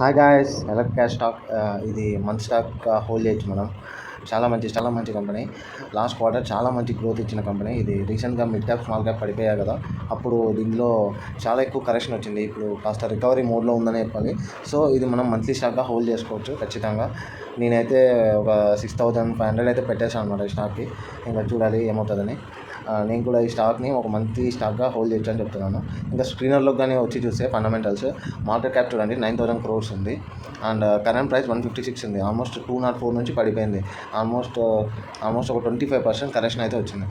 Hi guys, elect cash stock ఇది మంచి stock hold చేయొచ్చు మనం. చాలా మంచి కంపెనీ. లాస్ట్ క్వార్టర్ చాలా మంచి గ్రోత్ ఇచ్చిన కంపెనీ. ఇది రీసెంట్గా మిడ్ క్యాప్ స్మాల్ క్యాప్ పడిపోయాయి కదా, అప్పుడు దీనిలో చాలా ఎక్కువ కరెక్షన్ వచ్చింది. ఇప్పుడు కాస్త రికవరీ మోడ్లో ఉందని చెప్పాలి. సో ఇది మనం మంత్లీ స్టాక్గా హోల్డ్ చేసుకోవచ్చు ఖచ్చితంగా. నేనైతే ఒక 6,500 అయితే పెట్టేశాను అనమాట ఈ స్టాక్కి. ఇంకా చూడాలి ఏమవుతుందని. నేను కూడా ఈ స్టాక్ని ఒక మంత్లీ స్టాక్గా హోల్డ్ చేయొచ్చు అని చెప్తున్నాను. ఇంకా స్క్రీనర్లో కానీ వచ్చి చూస్తే ఫండమెంటల్స్ మార్కెట్ క్యాప్ చూడండి 9,000 crores ఉంది. అండ్ కరెంట్ ప్రైస్ 156 ఉంది. ఆల్మోస్ట్ 204 నుంచి పడిపోయింది. ఆల్మోస్ట్ ఒక 25% కరెక్షన్ అయితే వచ్చింది.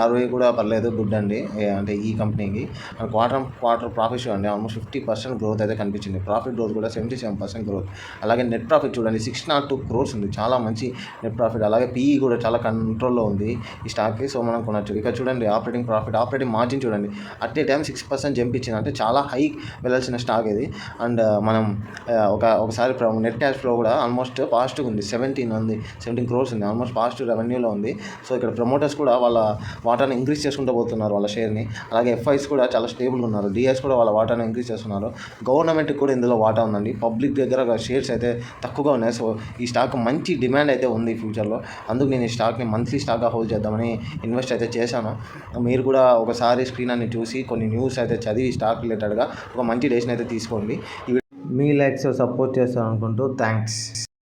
ROE కూడా పర్లేదు, గుడ్ అండి అంటే ఈ కంపెనీకి. అండ్ క్వార్టర్ ప్రాఫిట్ చూడండి, ఆల్మోస్ట్ 50% గ్రోత్ అయితే కనిపించింది. ప్రాఫిట్ గ్రోత్ కూడా 77% గ్రోత్. అలాగే నెట్ ప్రాఫిట్ చూడండి 602 crores ఉంది, చాలా మంచి నెట్ ప్రాఫిట్. అలాగే PE కూడా చాలా కంట్రోల్లో ఉంది ఈ స్టాక్కి. సో మనం కొనొచ్చు. ఇక్కడ చూడండి ఆపరేటింగ్ మార్జిన్ చూడండి, అట్ ఏ టైం 6% జంప్ ఇచ్చింది. అంటే చాలా హై వెళ్ళాల్సిన స్టాక్ ఇది. అండ్ మనం ఒకసారి నెట్ క్యాష్ ఫ్లో కూడా ఆల్మోస్ట్ పాజిటివ్ ఉంది. 17 crores ఉంది, ఆల్మోస్ట్ పాజిటివ్ రెవెన్యూలో ఉంది. సో ఇక్కడ ప్రమోటర్స్ కూడా వాళ్ళ వాటాను ఇంక్రీజ్ చేసుకుంటూ పోతున్నారు వాళ్ళ షేర్ని. అలాగే FIs కూడా చాలా స్టేబుల్గా ఉన్నారు. DIs కూడా వాళ్ళ వాటాను ఇంక్రీజ్ చేస్తున్నారు. గవర్నమెంట్కి కూడా ఇందులో వాటా ఉందండి. పబ్లిక్ దగ్గర షేర్స్ అయితే తక్కువగా ఉన్నాయి. సో ఈ స్టాక్ మంచి డిమాండ్ అయితే ఉంది ఫ్యూచర్లో. అందుకు నేను ఈ స్టాక్ని మంత్లీ స్టాక్గా హోల్డ్ చేద్దామని ఇన్వెస్ట్ అయితే చేశాను. మీరు కూడా ఒకసారి స్క్రీన్ అన్ని చూసి కొన్ని న్యూస్ అయితే చదివి స్టాక్ రిలేటెడ్గా ఒక మంచి డెసిషన్ అయితే తీసుకోండి. మీ లైక్స్ సపోర్ట్ చేస్తాను అనుకుంటూ థ్యాంక్స్.